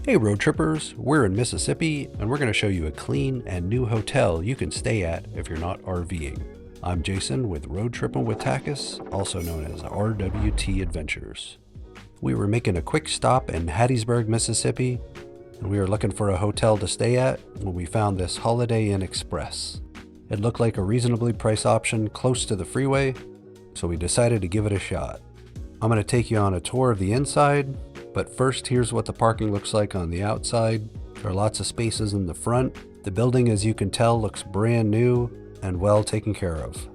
Hey road trippers, we're in Mississippi and we're going to show you a clean and new hotel you can stay at if you're not RVing. I'm Jason with Road Trippin' with Takis, also known as RWT Adventures. We were making a quick stop in Hattiesburg, Mississippi, and we were looking for a hotel to stay at when we found this Holiday Inn Express. It looked like a reasonably priced option close to the freeway, so we decided to give it a shot. I'm going to take you on a tour of the inside, but first here's what the parking looks like on the outside. There are lots of spaces in the front. The building, as you can tell, looks brand new and well taken care of.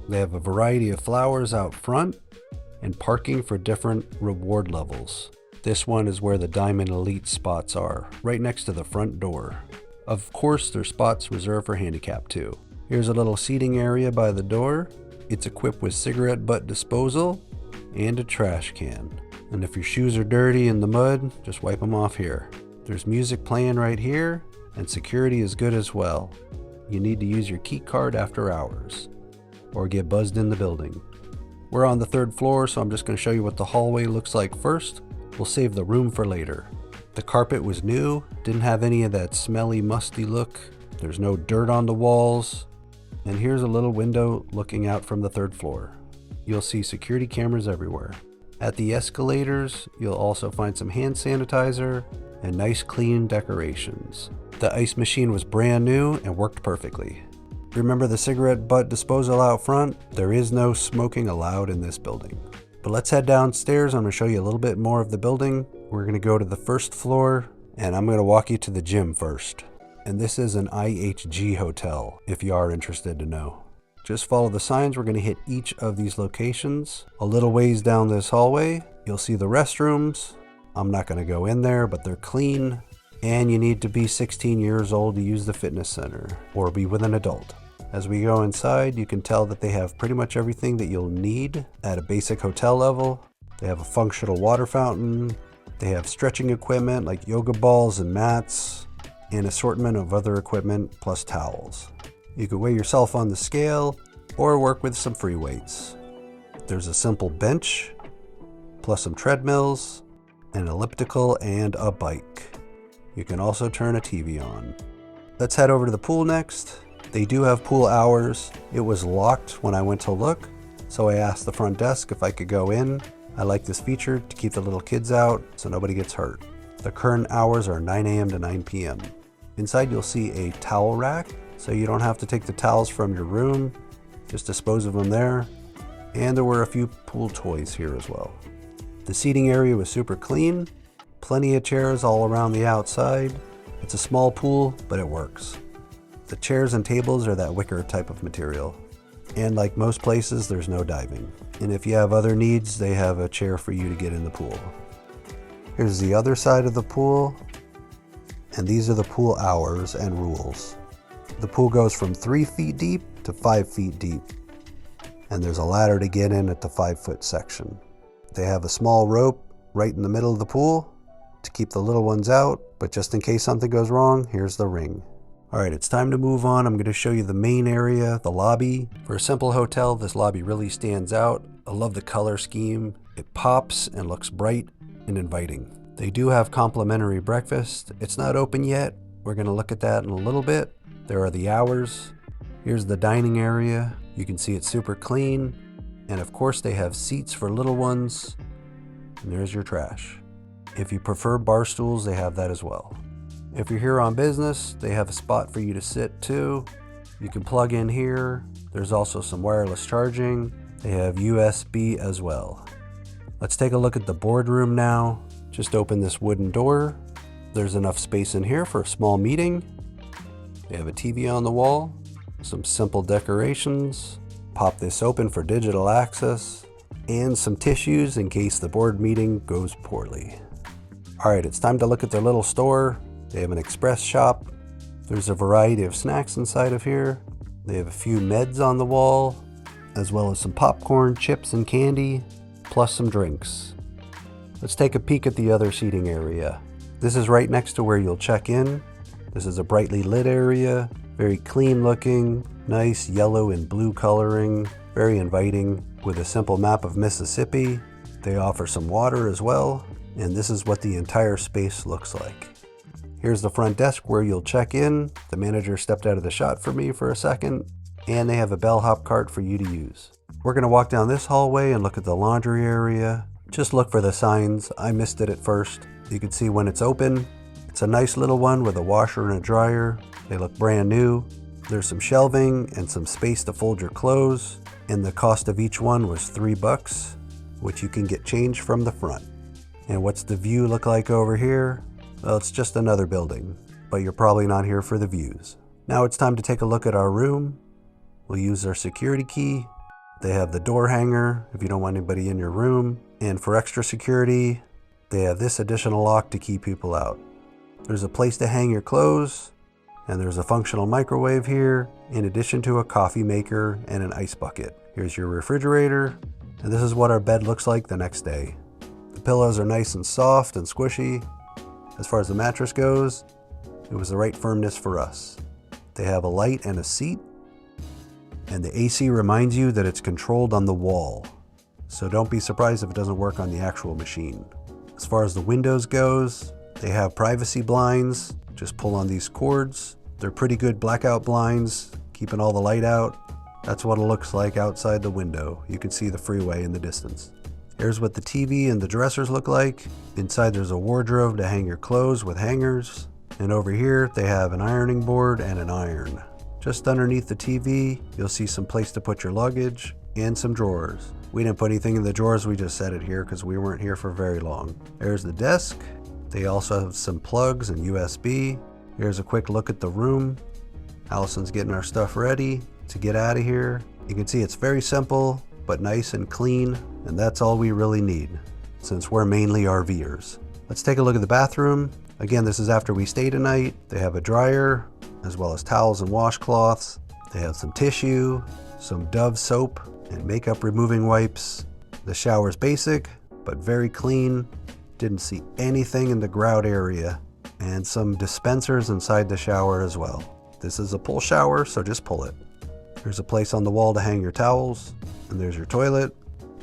They have a variety of flowers out front and parking for different reward levels. This one is where the Diamond Elite spots are, right next to the front door. Of course, there's spots reserved for handicap too. Here's a little seating area by the door. It's equipped with cigarette butt disposal and a trash can. And if your shoes are dirty in the mud, just wipe them off here. There's music playing right here, and security is good as well. You need to use your key card after hours, or get buzzed in the building. We're on the 3rd floor, so I'm just going to show you what the hallway looks like first. We'll save the room for later. The carpet was new, didn't have any of that smelly, musty look. There's no dirt on the walls. And here's a little window looking out from the 3rd floor. You'll see security cameras everywhere. At the escalators, you'll also find some hand sanitizer and nice clean decorations. The ice machine was brand new and worked perfectly. Remember the cigarette butt disposal out front? There is no smoking allowed in this building. But let's head downstairs. I'm going to show you a little bit more of the building. We're going to go to the 1st floor, and I'm going to walk you to the gym first. And this is an IHG hotel, if you are interested to know. Just follow the signs. We're going to hit each of these locations. A little ways down this hallway, you'll see the restrooms. I'm not going to go in there, but they're clean. And you need to be 16 years old to use the fitness center or be with an adult. As we go inside, you can tell that they have pretty much everything that you'll need at a basic hotel level. They have a functional water fountain. They have stretching equipment like yoga balls and mats, and assortment of other equipment plus towels. You could weigh yourself on the scale or work with some free weights. There's a simple bench, plus some treadmills, an elliptical, and a bike. You can also turn a TV on. Let's head over to the pool next. They do have pool hours. It was locked when I went to look, so I asked the front desk if I could go in. I like this feature to keep the little kids out so nobody gets hurt. The current hours are 9 a.m. to 9 p.m. Inside you'll see a towel rack, so you don't have to take the towels from your room, just dispose of them there. And there were a few pool toys here as well. The seating area was super clean, plenty of chairs all around the outside. It's a small pool, but it works. The chairs and tables are that wicker type of material. And like most places, there's no diving. And if you have other needs, they have a chair for you to get in the pool. Here's the other side of the pool. And these are the pool hours and rules. The pool goes from 3 feet deep to 5 feet deep, and there's a ladder to get in at the 5-foot section. They have a small rope right in the middle of the pool to keep the little ones out, but just in case something goes wrong, here's the ring. Alright, it's time to move on. I'm going to show you the main area, the lobby. For a simple hotel, this lobby really stands out. I love the color scheme. It pops and looks bright and inviting. They do have complimentary breakfast. It's not open yet. We're going to look at that in a little bit. There are the hours. Here's the dining area. You can see it's super clean. And of course they have seats for little ones. And there's your trash. If you prefer bar stools, they have that as well. If you're here on business, they have a spot for you to sit too. You can plug in here. There's also some wireless charging. They have USB as well. Let's take a look at the boardroom now. Just open this wooden door. There's enough space in here for a small meeting. They have a TV on the wall, some simple decorations, pop this open for digital access, and some tissues in case the board meeting goes poorly. Alright, it's time to look at their little store. They have an express shop. There's a variety of snacks inside of here. They have a few meds on the wall, as well as some popcorn, chips, and candy, plus some drinks. Let's take a peek at the other seating area. This is right next to where you'll check in. This is a brightly lit area, very clean looking, nice yellow and blue coloring, very inviting, with a simple map of Mississippi. They offer some water as well, and this is what the entire space looks like. Here's the front desk where you'll check in. The manager stepped out of the shot for me for a second, and they have a bellhop cart for you to use. We're gonna walk down this hallway and look at the laundry area. Just look for the signs. I missed it at first. You can see when it's open. It's a nice little one with a washer and a dryer. They look brand new. There's some shelving and some space to fold your clothes, and the cost of each one was $3, which you can get change from the front. And what's the view look like over here? Well, it's just another building, but you're probably not here for the views. Now it's time to take a look at our room. We'll use our security key. They have the door hanger if you don't want anybody in your room. And for extra security, they have this additional lock to keep people out. There's a place to hang your clothes, and there's a functional microwave here, in addition to a coffee maker and an ice bucket. Here's your refrigerator, and this is what our bed looks like the next day. The pillows are nice and soft and squishy. As far as the mattress goes, it was the right firmness for us. They have a light and a seat, and the AC reminds you that it's controlled on the wall. So don't be surprised if it doesn't work on the actual machine. As far as the windows goes, they have privacy blinds. Just pull on these cords. They're pretty good blackout blinds, keeping all the light out. That's what it looks like outside the window. You can see the freeway in the distance. Here's what the TV and the dressers look like. Inside there's a wardrobe to hang your clothes with hangers. And over here they have an ironing board and an iron. Just underneath the TV, you'll see some place to put your luggage and some drawers. We didn't put anything in the drawers, we just set it here because we weren't here for very long. There's the desk. They also have some plugs and USB. Here's a quick look at the room. Allison's getting our stuff ready to get out of here. You can see it's very simple, but nice and clean, and that's all we really need, since we're mainly RVers. Let's take a look at the bathroom. Again, this is after we stayed a night. They have a dryer, as well as towels and washcloths. They have some tissue, some Dove soap, and makeup removing wipes. The shower's basic, but very clean. Didn't see anything in the grout area, and some dispensers inside the shower as well. This is a pull shower, so just pull it. There's a place on the wall to hang your towels, and there's your toilet,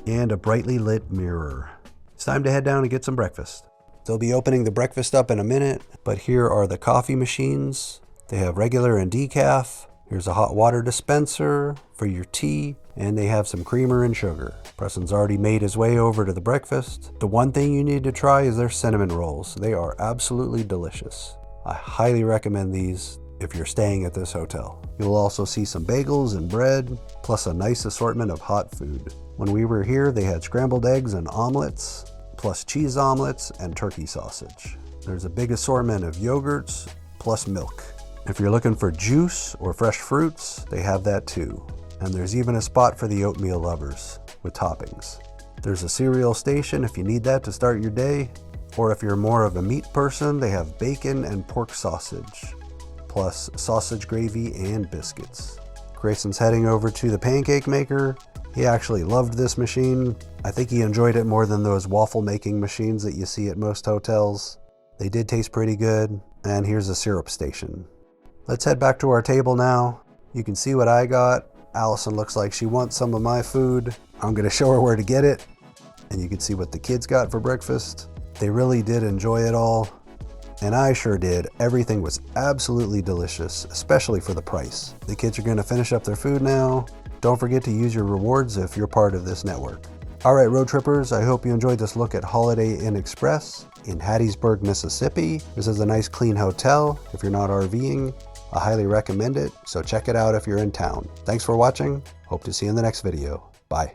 and a brightly lit mirror. It's time to head down and get some breakfast. They'll be opening the breakfast up in a minute, but here are the coffee machines. They have regular and decaf. Here's a hot water dispenser for your tea, and they have some creamer and sugar. Preston's already made his way over to the breakfast. The one thing you need to try is their cinnamon rolls. They are absolutely delicious. I highly recommend these if you're staying at this hotel. You'll also see some bagels and bread, plus a nice assortment of hot food. When we were here, they had scrambled eggs and omelets, plus cheese omelets and turkey sausage. There's a big assortment of yogurts, plus milk. If you're looking for juice or fresh fruits, they have that too. And there's even a spot for the oatmeal lovers with toppings. There's a cereal station if you need that to start your day, or if you're more of a meat person, they have bacon and pork sausage, plus sausage gravy and biscuits. Grayson's heading over to the pancake maker. He actually loved this machine. I think he enjoyed it more than those waffle making machines that you see at most hotels. They did taste pretty good. And here's a syrup station. Let's head back to our table now. You can see what I got. Allison looks like she wants some of my food. I'm gonna show her where to get it. And you can see what the kids got for breakfast. They really did enjoy it all. And I sure did. Everything was absolutely delicious, especially for the price. The kids are gonna finish up their food now. Don't forget to use your rewards if you're part of this network. All right, road trippers, I hope you enjoyed this look at Holiday Inn Express in Hattiesburg, Mississippi. This is a nice clean hotel. If you're not RVing, I highly recommend it, so check it out if you're in town. Thanks for watching. Hope to see you in the next video. Bye.